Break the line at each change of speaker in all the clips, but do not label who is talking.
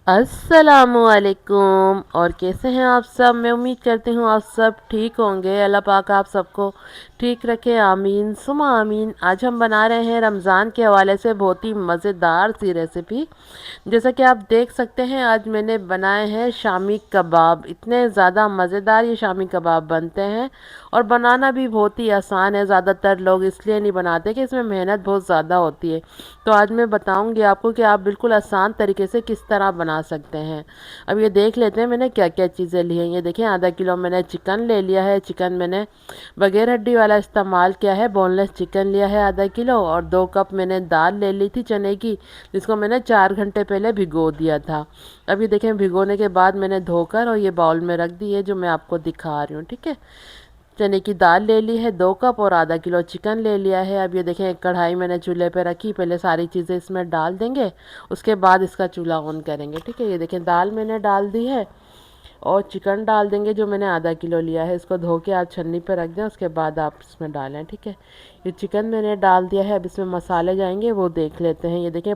अस्सलामुअलैकुम। और कैसे हैं आप सब? मैं उम्मीद करती हूँ आप सब ठीक होंगे। अल्लाह पाक आप सबको ठीक रखे, आमीन सुमा आमीन। आज हम बना रहे हैं रमज़ान के हवाले से बहुत ही मज़ेदार सी रेसिपी। जैसा कि आप देख सकते हैं, आज मैंने बनाए हैं शामी कबाब। इतने ज़्यादा मज़ेदार ये शामी कबाब बनते हैं और बनाना भी बहुत ही आसान है। ज़्यादातर लोग इसलिए नहीं बनाते कि इसमें मेहनत बहुत ज़्यादा होती है। तो आज मैं बताऊंगी आपको कि आप बिल्कुल आसान तरीके से किस तरह बना सकते हैं। अब ये देख लेते हैं मैंने क्या क्या चीज़ें ली हैं। ये देखिए, आधा किलो मैंने चिकन ले लिया है। चिकन मैंने बगैर हड्डी वाला इस्तेमाल किया है, बोनलेस चिकन लिया है आधा किलो। और 2 कप मैंने दाल ले ली थी चने की, जिसको मैंने 4 घंटे पहले भिगो दिया था। अब ये देखें, भिगोने के बाद मैंने धोकर और ये बाउल में रख दी है, जो मैं आपको दिखा रही हूँ। ठीक है, चने की दाल ले ली है 2 कप और आधा किलो चिकन ले लिया है। अब ये देखें, एक कढ़ाई मैंने चूल्हे पे रखी। पहले सारी चीज़ें इसमें डाल देंगे, उसके बाद इसका चूल्हा ऑन करेंगे। ठीक है, ये देखें, दाल मैंने डाल दी है और चिकन डाल देंगे जो मैंने आधा किलो लिया है। इसको धो के आप छन्नी पे रख दें, उसके बाद आप इसमें डालें। ठीक है, ये चिकन मैंने डाल दिया है। अब इसमें मसाले जाएंगे, वो देख लेते हैं। ये देखें,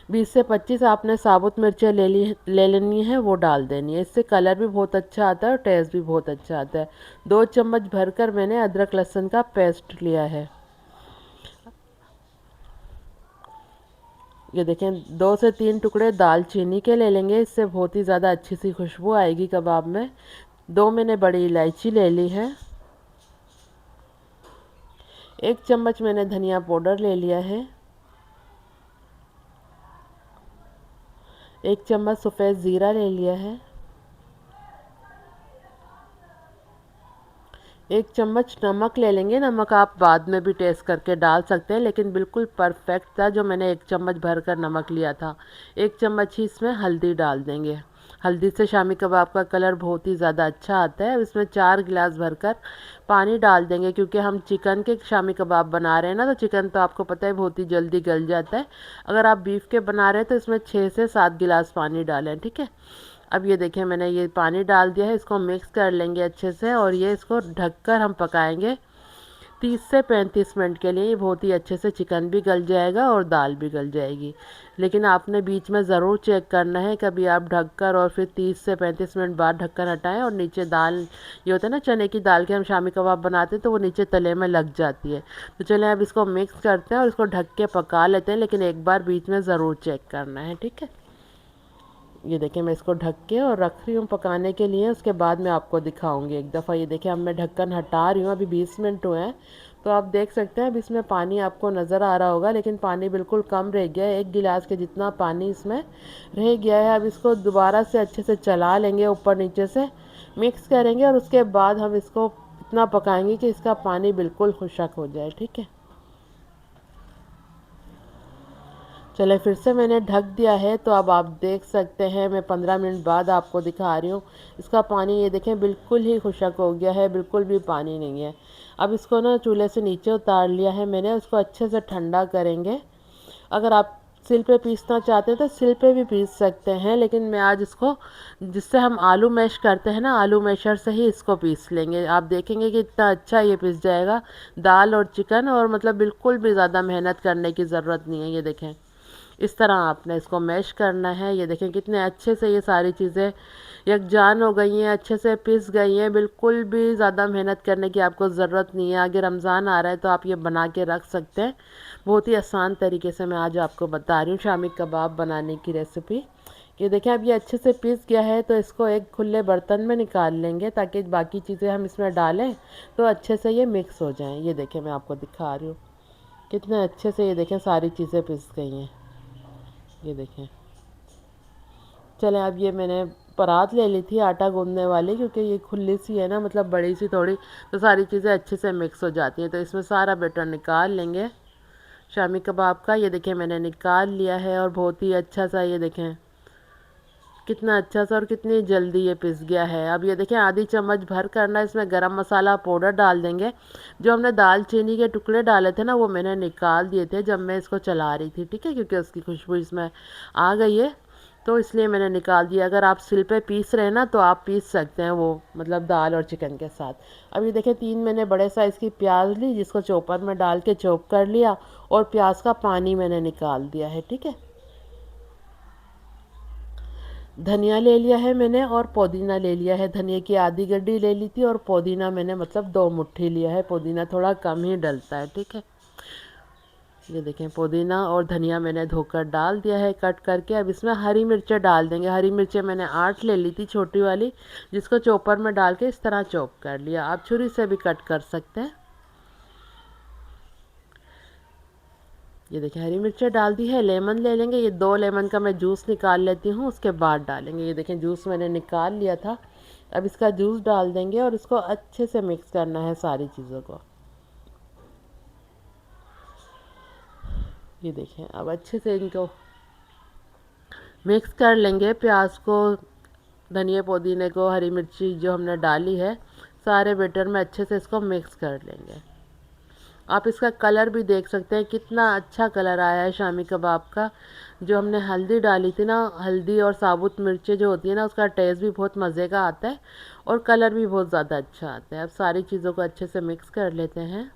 20 से 25 आपने साबुत मिर्चें ले लेनी है, वो डाल देनी है। इससे कलर भी बहुत अच्छा आता है और टेस्ट भी बहुत अच्छा आता है। 2 चम्मच भरकर मैंने अदरक लहसुन का पेस्ट लिया है। ये देखें, 2 से 3 टुकड़े दालचीनी के ले लेंगे, इससे बहुत ही ज़्यादा अच्छी सी खुशबू आएगी कबाब में। 2 मैंने बड़ी इलायची ले ली है। 1 चम्मच मैंने धनिया पाउडर ले लिया है। 1 चम्मच सफ़ेद ज़ीरा ले लिया है। 1 चम्मच नमक ले लेंगे। नमक आप बाद में भी टेस्ट करके डाल सकते हैं, लेकिन बिल्कुल परफेक्ट था जो मैंने 1 चम्मच भर कर नमक लिया था। 1 चम्मच ही इसमें हल्दी डाल देंगे। हल्दी से शामी कबाब का कलर बहुत ही ज़्यादा अच्छा आता है। अब इसमें 4 गिलास भरकर पानी डाल देंगे, क्योंकि हम चिकन के शामी कबाब बना रहे हैं ना, तो चिकन तो आपको पता है बहुत ही जल्दी गल जाता है। अगर आप बीफ के बना रहे हैं तो इसमें 6 से 7 गिलास पानी डालें। ठीक है, अब ये देखिए, मैंने ये पानी डाल दिया है। इसको मिक्स कर लेंगे अच्छे से और ये इसको ढककर हम पकाएंगे 30 से 35 मिनट के लिए। ये बहुत ही अच्छे से चिकन भी गल जाएगा और दाल भी गल जाएगी। लेकिन आपने बीच में ज़रूर चेक करना है, कभी आप ढककर और फिर 30 से 35 मिनट बाद ढक्कन हटाएं और नीचे दाल, ये होता है ना चने की दाल के हम शामी कबाब बनाते हैं, तो वो नीचे तले में लग जाती है। तो चलें अब इसको मिक्स करते हैं और इसको ढक के पका लेते हैं, लेकिन एक बार बीच में ज़रूर चेक करना है। ठीक है, ये देखिए, मैं इसको ढक के और रख रही हूँ पकाने के लिए। उसके बाद मैं आपको दिखाऊंगी एक दफ़ा। ये देखिए, अब मैं ढक्कन हटा रही हूँ। अभी 20 मिनट हुए हैं, तो आप देख सकते हैं अब इसमें पानी आपको नज़र आ रहा होगा, लेकिन पानी बिल्कुल कम रह गया है। 1 गिलास के जितना पानी इसमें रह गया है। अब इसको दोबारा से अच्छे से चला लेंगे, ऊपर नीचे से मिक्स करेंगे और उसके बाद हम इसको इतना पकाएंगे कि इसका पानी बिल्कुल खुशक हो जाए। ठीक है, चले फिर से मैंने ढक दिया है। तो अब आप देख सकते हैं, मैं 15 मिनट बाद आपको दिखा रही हूँ। इसका पानी ये देखें बिल्कुल ही खुशक हो गया है, बिल्कुल भी पानी नहीं है। अब इसको ना चूल्हे से नीचे उतार लिया है मैंने, उसको अच्छे से ठंडा करेंगे। अगर आप सिल पे पीसना चाहते हैं तो सिल पे भी पीस सकते हैं, लेकिन मैं आज इसको, जिससे हम आलू मैश करते हैं ना, आलू मैशर से ही इसको पीस लेंगे। आप देखेंगे कि इतना अच्छा ये पीस जाएगा, दाल और चिकन, और मतलब बिल्कुल भी ज़्यादा मेहनत करने की ज़रूरत नहीं है। ये देखें, इस तरह आपने इसको मैश करना है। ये देखें कितने अच्छे से ये सारी चीज़ें यकजान हो गई हैं, अच्छे से पिस गई हैं। बिल्कुल भी ज़्यादा मेहनत करने की आपको ज़रूरत नहीं है। आगे रमज़ान आ रहा है तो आप ये बना के रख सकते हैं। बहुत ही आसान तरीके से मैं आज आपको बता रही हूँ शामी कबाब बनाने की रेसिपी। ये देखें, अब ये अच्छे से पिस गया है, तो इसको एक खुले बर्तन में निकाल लेंगे, ताकि बाकी चीज़ें हम इसमें डालें तो अच्छे से ये मिक्स हो जाएं। ये देखें, मैं आपको दिखा रही हूँ कितने अच्छे से, ये देखें सारी चीज़ें पिस गई हैं। ये देखें, चलें अब ये मैंने परात ले ली थी आटा गूंदने वाली, क्योंकि ये खुली सी है ना, मतलब बड़ी सी थोड़ी, तो सारी चीज़ें अच्छे से मिक्स हो जाती हैं। तो इसमें सारा बैटर निकाल लेंगे शामी कबाब का। ये देखें, मैंने निकाल लिया है और बहुत ही अच्छा सा, ये देखें कितना अच्छा सा और कितनी जल्दी ये पिस गया है। अब ये देखें, आधी चम्मच भर करना, इसमें गरम मसाला पाउडर डाल देंगे। जो हमने दालचीनी के टुकड़े डाले थे ना, वो मैंने निकाल दिए थे जब मैं इसको चला रही थी। ठीक है, क्योंकि उसकी खुशबू इसमें आ गई है, तो इसलिए मैंने निकाल दिया। अगर आप सिल पे पीस रहे हैं ना, तो आप पीस सकते हैं वो, मतलब दाल और चिकन के साथ। अब ये देखें, 3 मैंने बड़े साइज़ की प्याज ली, जिसको चॉपर में डाल के चॉप कर लिया और प्याज का पानी मैंने निकाल दिया है। ठीक है, धनिया ले लिया है मैंने और पुदीना ले लिया है। धनिया की आधी गड्डी ले ली थी और पुदीना मैंने मतलब 2 मुट्ठी लिया है। पुदीना थोड़ा कम ही डलता है, ठीक है। ये देखें, पुदीना और धनिया मैंने धोकर डाल दिया है कट करके। अब इसमें हरी मिर्चें डाल देंगे। हरी मिर्चें मैंने 8 ले ली थी, छोटी वाली, जिसको चॉपर में डाल के इस तरह चॉप कर लिया। आप छुरी से भी कट कर सकते हैं। ये देखिए, हरी मिर्चें डाल दी है। लेमन ले लेंगे। ये 2 लेमन का मैं जूस निकाल लेती हूँ, उसके बाद डालेंगे। ये देखें, जूस मैंने निकाल लिया था। अब इसका जूस डाल देंगे और इसको अच्छे से मिक्स करना है सारी चीज़ों को। ये देखें, अब अच्छे से इनको मिक्स कर लेंगे। प्याज को, धनिया पुदीने को, हरी मिर्ची जो हमने डाली है, सारे बैटर में अच्छे से इसको मिक्स कर लेंगे। आप इसका कलर भी देख सकते हैं, कितना अच्छा कलर आया है शामी कबाब का। जो हमने हल्दी डाली थी ना, हल्दी और साबुत मिर्चें जो होती है ना, उसका टेस्ट भी बहुत मज़े का आता है और कलर भी बहुत ज़्यादा अच्छा आता है। अब सारी चीज़ों को अच्छे से मिक्स कर लेते हैं।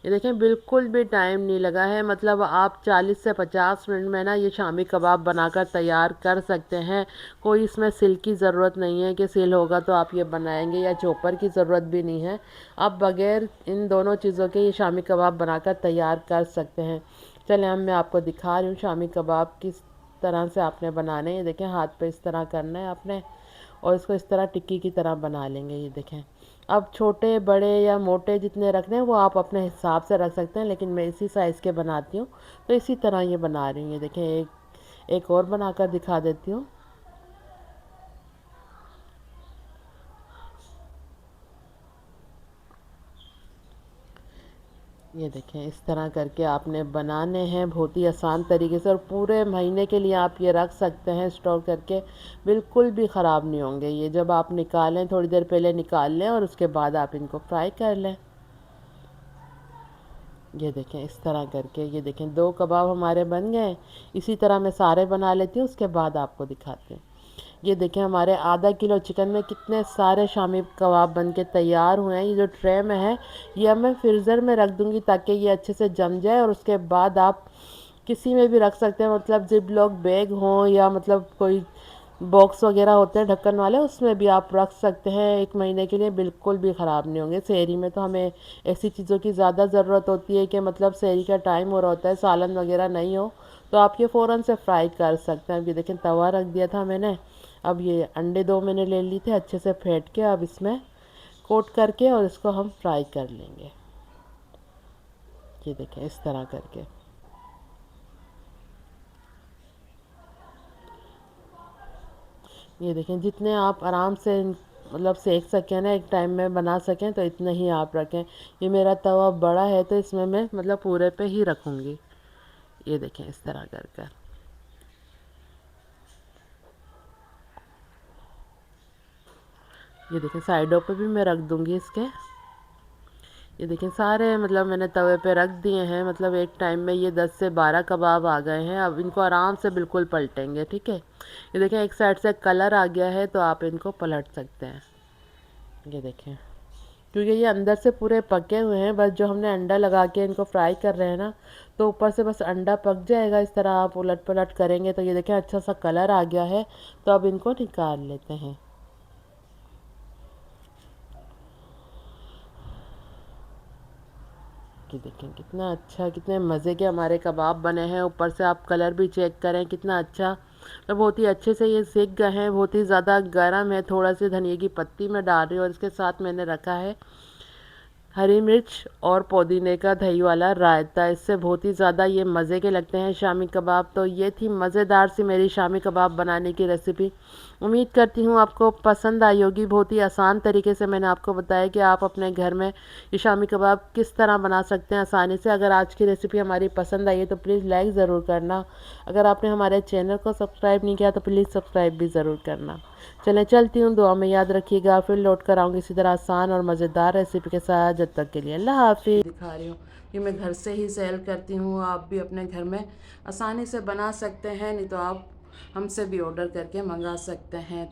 ये देखें, बिल्कुल भी टाइम नहीं लगा है। मतलब आप 40 से 50 मिनट में ना ये शामी कबाब बनाकर तैयार कर सकते हैं। कोई इसमें सिल की ज़रूरत नहीं है कि सिल होगा तो आप ये बनाएंगे, या चॉपर की ज़रूरत भी नहीं है। आप बग़ैर इन दोनों चीज़ों के ये शामी कबाब बनाकर तैयार कर सकते हैं। चलें, अब मैं आपको दिखा रही हूँ शामी कबाब किस तरह से आपने बनाने हैं। ये देखें, हाथ पे इस तरह करना है आपने और इसको इस तरह टिक्की की तरह बना लेंगे। ये देखें, अब छोटे बड़े या मोटे जितने रखने हैं वो आप अपने हिसाब से रख सकते हैं, लेकिन मैं इसी साइज़ के बनाती हूँ तो इसी तरह ये बना रही हूँ। ये देखें, एक और बनाकर दिखा देती हूँ। ये देखें, इस तरह करके आपने बनाने हैं बहुत ही आसान तरीके से, और पूरे महीने के लिए आप ये रख सकते हैं स्टोर करके। बिल्कुल भी ख़राब नहीं होंगे ये। जब आप निकालें, थोड़ी देर पहले निकाल लें और उसके बाद आप इनको फ्राई कर लें। ये देखें, इस तरह करके। ये देखें, 2 कबाब हमारे बन गए। इसी तरह मैं सारे बना लेती हूँ, उसके बाद आपको दिखाती हूँ। ये देखें, हमारे आधा किलो चिकन में कितने सारे शामी कबाब बन के तैयार हुए हैं। ये जो ट्रे में है, ये अब मैं फ्रीज़र में रख दूँगी ताकि ये अच्छे से जम जाए, और उसके बाद आप किसी में भी रख सकते हैं। मतलब जिप लॉक बैग हो या मतलब कोई बॉक्स वगैरह होते हैं ढक्कन वाले, उसमें भी आप रख सकते हैं। 1 महीने के लिए बिल्कुल भी ख़राब नहीं होंगे। सेहरी में तो हमें ऐसी चीज़ों की ज़्यादा ज़रूरत होती है कि मतलब सेहरी का टाइम हो रहा होता है, सालन वगैरह नहीं हो, तो आप ये फ़ौरन से फ्राई कर सकते हैं। अब ये देखें, तवा रख दिया था मैंने। अब ये अंडे 2 मैंने ले लिए थे, अच्छे से फेंट के अब इसमें कोट करके और इसको हम फ्राई कर लेंगे। ये देखें, इस तरह करके। ये देखें, जितने आप आराम से मतलब सेक सकें ना, एक टाइम में बना सकें, तो इतने ही आप रखें। ये मेरा तवा बड़ा है तो इसमें मैं मतलब पूरे पे ही रखूँगी। ये देखें, इस तरह कर कर। ये देखें, साइडों पे भी मैं रख दूँगी इसके। ये देखें, सारे मतलब मैंने तवे पे रख दिए हैं। मतलब एक टाइम में ये 10 से 12 कबाब आ गए हैं। अब इनको आराम से बिल्कुल पलटेंगे, ठीक है। ये देखें, एक साइड से कलर आ गया है तो आप इनको पलट सकते हैं। ये देखें, क्योंकि ये अंदर से पूरे पके हुए हैं, बस जो हमने अंडा लगा के इनको फ्राई कर रहे हैं ना, तो ऊपर से बस अंडा पक जाएगा। इस तरह आप उलट पलट करेंगे तो ये देखें, अच्छा सा कलर आ गया है। तो अब इनको निकाल लेते हैं। कि देखें, कितना अच्छा, कितने मज़े के हमारे कबाब बने हैं। ऊपर से आप कलर भी चेक करें, कितना अच्छा, तो बहुत ही अच्छे से ये सिक गए हैं। बहुत ही ज़्यादा गर्म है। थोड़ा सी धनिया की पत्ती मैं डाल रही हूँ और इसके साथ मैंने रखा है हरी मिर्च और पुदीने का दही वाला रायता। इससे बहुत ही ज़्यादा ये मज़े के लगते हैं शामी कबाब। तो ये थी मज़ेदार सी मेरी शामी कबाब बनाने की रेसिपी। उम्मीद करती हूँ आपको पसंद आई होगी। बहुत ही आसान तरीके से मैंने आपको बताया कि आप अपने घर में ये शामी कबाब किस तरह बना सकते हैं आसानी से। अगर आज की रेसिपी हमारी पसंद आई है तो प्लीज़ लाइक ज़रूर करना। अगर आपने हमारे चैनल को सब्सक्राइब नहीं किया तो प्लीज़ सब्सक्राइब भी ज़रूर करना। चलें, चलती हूँ, दुआ में याद रखिएगा। फिर लौट कर आऊँगी इसी तरह आसान और मज़ेदार रेसिपी के साथ। जब तक के लिए अल्लाह हाफिज़। दिखा रही हूँ कि मैं घर से ही सेल करती हूँ। आप भी अपने घर में आसानी से बना सकते हैं, नहीं तो आप हमसे भी ऑर्डर करके मंगा सकते हैं।